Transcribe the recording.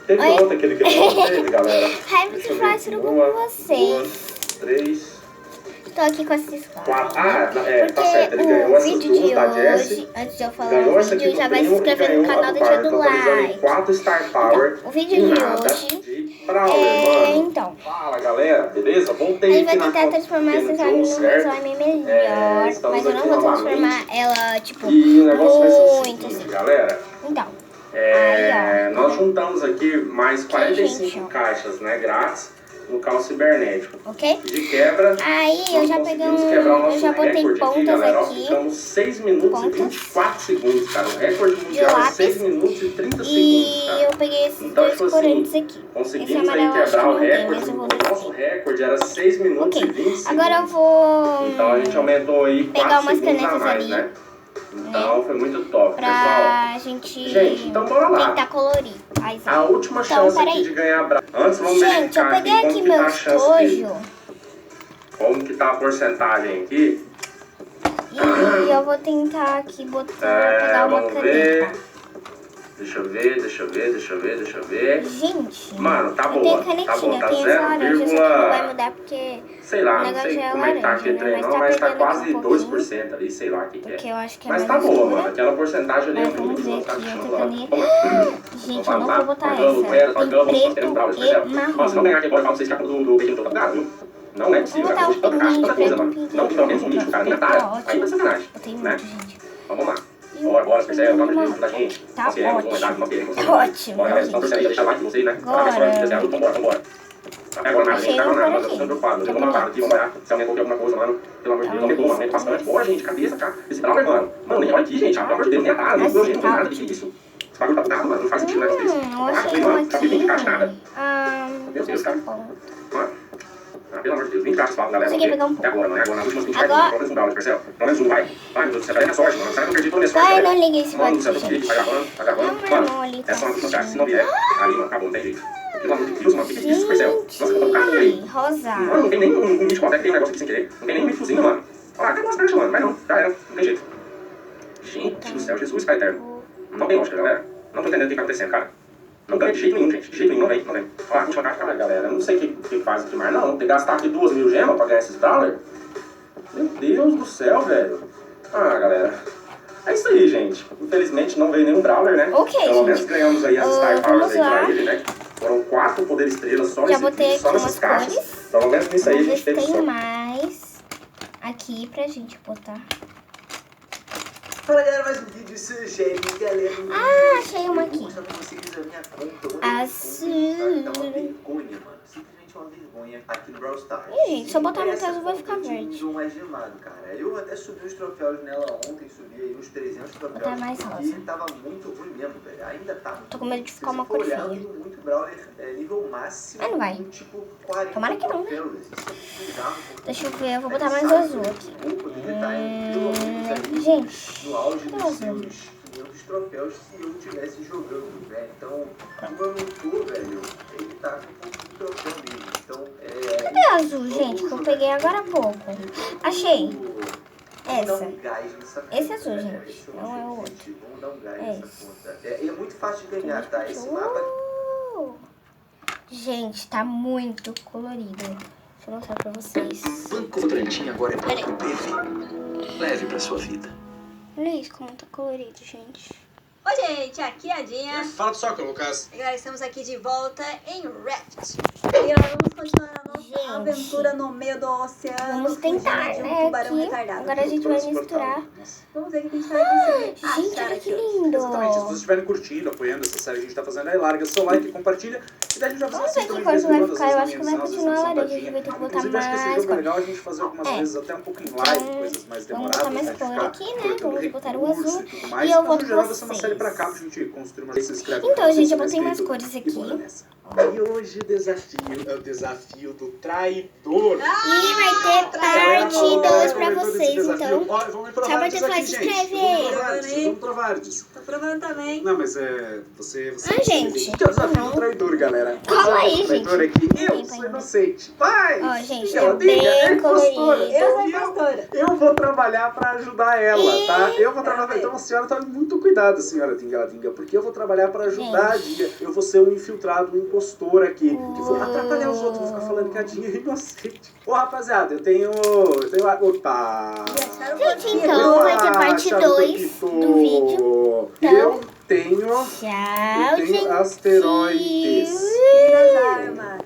Teve outra que ele quebrou, não teve, galera? Rabbit Fly, tudo bom com vocês? 2, 3, Tô aqui com esses 4. quatro. Tá certo. Ele ganhou essas vídeo de duas da Jessie. hoje, antes de eu falar Ganhou o essa aqui vídeo, do já vai se primo e inscrever ganhou no canal, a do deixando Bardo, o totalizando em like. 4 Star Power. Então, o vídeo e de nada hoje de Brawler, mano. então, Fala, galera, beleza? a Voltei gente vai aqui na tentar conta transformar pequeno essa slime numa jogo, certo? slime melhor, Estamos mas eu não aqui vou transformar novamente. ela, tipo, E o negócio vai ser o muito seguinte, assim. galera. Então, aí, ó. Nós juntamos aqui mais 45 gente, ó. caixas, né, grátis, no caos cibernético. Ok? E de quebra, Aí eu já peguei eu já botei recorde pontas galera. aqui. Ficamos 6 minutos Pontas. e 24 segundos, cara. O recorde mundial é lápis. 6 minutos e 30 segundos, E cara. eu peguei esses Então, dois tipo assim, corantes aqui. Esse conseguimos aí amarelo eu acho que quebrar o não tem, recorde. mas eu vou O nosso descer. recorde era 6 minutos Ok, e 20 segundos. agora eu vou Então a gente aumentou aí 4 pegar umas segundos a canetas mais, ali, né? Então foi muito top, pessoal. pra gente Então bora lá. tentar colorir. Aí, A última chance aqui de ganhar Antes vamos gente, verificar eu peguei aqui aqui como que tá a meu chance dele. estojo Como que tá a porcentagem aqui? e eu vou tentar aqui pegar uma vamos caneta. ver. Deixa eu ver. Gente, Mano, tá eu boa. tenho Tá bom, canetinha, tá tem essa laranja, eu sei que não vai 0, mudar porque sei lá, o não negócio sei é como é que tá aqui laranja, o trem né? não, Mas mas tá tá pegando quase aqui um pouquinho, 2% ali, sei lá o que porque é. eu acho que é Mas mais tá boa, escura. mano. Aquela porcentagem ali é Mas vamos ver muito aqui boa. outra caneta. Gente, eu não vou botar essa. Tem preto e Mano, se não marrom. ganhar aqui agora, eu falo pra vocês que do bacon todo lugar, viu? Não é possível, botar cara. um Hoje tanta caixa, pinguim tanta de coisa, preto, mano. um Não, pelo menos um pinguim lixo, cara. Nem a de preto. cara. Ótimo. Aí tá sacanagem. Eu tenho Né? muito, gente. Vamos lá. Bora, Marcelo, pelo amor de Deus, ajuda a gente. Tá Nós queremos, ótimo. verdade, nós queremos. Ótimo, Bora, galera, gente. então torcendo aí, deixa o like de vocês, né? Agora. Vambora. Até agora nada, Achei gente, tá um nada, por mas eu tô aqui. preocupado. Eu Tá vou uma parada bonito. aqui, vamos olhar se aumentou aqui alguma coisa, mano. Pelo amor de Deus, aumentou bastante. Pô, gente, cabeça, cara. Esse Brawler, mano. Mano, nem olha aqui, gente, pelo amor de Deus, nem a cara, nem o não tem nada, que isso? Esse bagulho tá bugado, mano, não faz sentido, né? Eu achei um aqui. Acabei de caixa nada. Meu Deus, cara. Pelo amor de Deus, 20 caixas, galera. Consegui pegar um pouco. É agora, mano, é agora, nas últimas 20 Agora- pelo menos um Brawler, Marcelo. Pelo menos um, vai. Ai, meu Deus do céu, cadê minha sorte, mano? Será que eu perdi toda a minha sorte, Ai, galera? não liguei esse Mano, botão, do céu, tô gente. aqui, vai gravando. Não, meu irmão ali, Essa é uma tá última caixa, se não vier, aí, mano, acabou, não tem jeito. Pelo amor de Deus, mano, o que é isso, Marcelo? Nossa, eu tô tão caro, velho. Rosa. Mano, não tem nem um Mitchell, tem um negócio aqui sem querer. Não tem nem um Mitchellzinho, mano. Olha lá, acabou as caixas, mano. Vai não, já era, não tem jeito. Gente do céu, Jesus, Pai eterno. Não tem lógica, galera. Não tô entendendo o que tá acontecendo, cara. Não ganha de jeito nenhum, gente. De jeito nenhum, não vem. Olha lá, última caixa, galera. Eu não sei o que faz aqui mais, não. Tem que gastar aqui 2.000 gemas pra ganhar esses Brawler. Meu Deus do céu, velho. Ah, galera. É isso aí, gente. Infelizmente não veio nenhum Brawler, né? Ok, pelo menos gente. ganhamos aí as Star Powers Vamos aí lá. pra ele, né? Foram 4 poder estrelas só, Já botei aqui só nessas umas caixas. cores. Pelo menos nisso aí a Vamos ver gente se teve tem sorte. mais aqui pra gente botar. Fala galera, mais um vídeo sugere, galera. Ah, achei uma aqui. Eu vou mostrar pra vocês a minha conta. Azul. Tá uma vergonha, mano. Simplesmente uma vergonha aqui no Brawl Stars. Ih, gente, se eu botar muito Essa azul vai conta ficar de verde. nível mais gemado, cara. Eu até subi uns troféus nela ontem, subi aí uns 300 troféus. Botar mais rosa. E tava muito ruim mesmo, velho. Ainda tá muito Tô com medo de ruim. ficar uma Se você cor for olhar, feia. eu tenho muito Brawler nível máximo. Mas não vai. com, tipo 40 Tomara que não, né? troféus. Isso é bizarro, porque Deixa eu ver, eu vou botar a gente mais sabe azul que aqui. o poderia estar em pelo menos ali Gente, no auge cadê o dos azul? seus 500 troféus se eu estivesse jogando, né? Então, como eu não tô, velho, ele tá com um pouco de troféu mesmo. Então, Cadê o azul, gente? Que eu peguei agora há pouco. Achei. Vamos dar Essa. um gás nessa Esse conta, azul, né? gente, Esse não é o objetivo. Vamos dar um gás É nessa esse. conta. E é muito fácil de ganhar, tá? Esse mapa Gente, tá muito colorido. Deixa eu mostrar pra vocês. Banco Votorantim agora é Banco PV. Leve pra sua vida. Olha isso, como tá colorido, gente. Oi, gente, aqui é a Dinha. Fala do soccer, Lucas. E galera, estamos aqui de volta em Raft. E galera, vamos continuar a nossa Gente, aventura no meio do oceano. Vamos tentar, fugindo de um né? tubarão Aqui. retardado. Agora a gente vai misturar. Vamos ver o que a gente vai conseguir Gente, achar olha que aqui hoje. lindo. Exatamente, se vocês estiverem curtindo, apoiando essa série que a gente tá fazendo aí, larga seu like, compartilha. E daí a gente vai fazer Vamos ver assim que também cor de que vez vai em quando, ficar. às Eu vezes acho que na vai menção, continuar às vezes na laranja. A gente vai ter que botar Inclusive, acho que esse mais jogo é cor. legal a gente fazer algumas vezes até um pouco em live, coisas mais Vamos demoradas. botar mais né, de cor ficar aqui, né? coletando Vamos botar o recurso azul. e tudo mais. E eu Mas, volto no geral, com vai ser uma série pra cá pra vocês. gente construir uma... Se inscreve no Então, canal, gente, se eu botei mais inscrito cores e bora aqui. nessa. E hoje o desafio é o desafio do traidor. E vai ter parte 2 pra vocês, então. Ó, vamos provar Tchau, disso aqui, se gente. inscreve. Vamos provar disso. Tô provando também. Não, mas você gente. Que é o desafio do traidor, galera. Cola aí, O traidor gente. aqui, eu sou inocente. Vai! Ó, gente, Ela é diga, é bem impostora. colorido. Eu sou E impostora. eu vou trabalhar pra ajudar ela, tá? Eu vou trabalhar. Então a senhora tome muito cuidado, senhora Dingaladinga, porque eu vou trabalhar pra ajudar a Dinga. Eu vou ser um infiltrado, um impostor aqui, que vou atrapalhar os outros, vou ficar falando que a Dinga é inocente. Ô, rapaziada, eu tenho. Opa! Gente, então vai ter parte 2 do vídeo. Então, Eu tenho tchau, gente. asteroides. E as armas.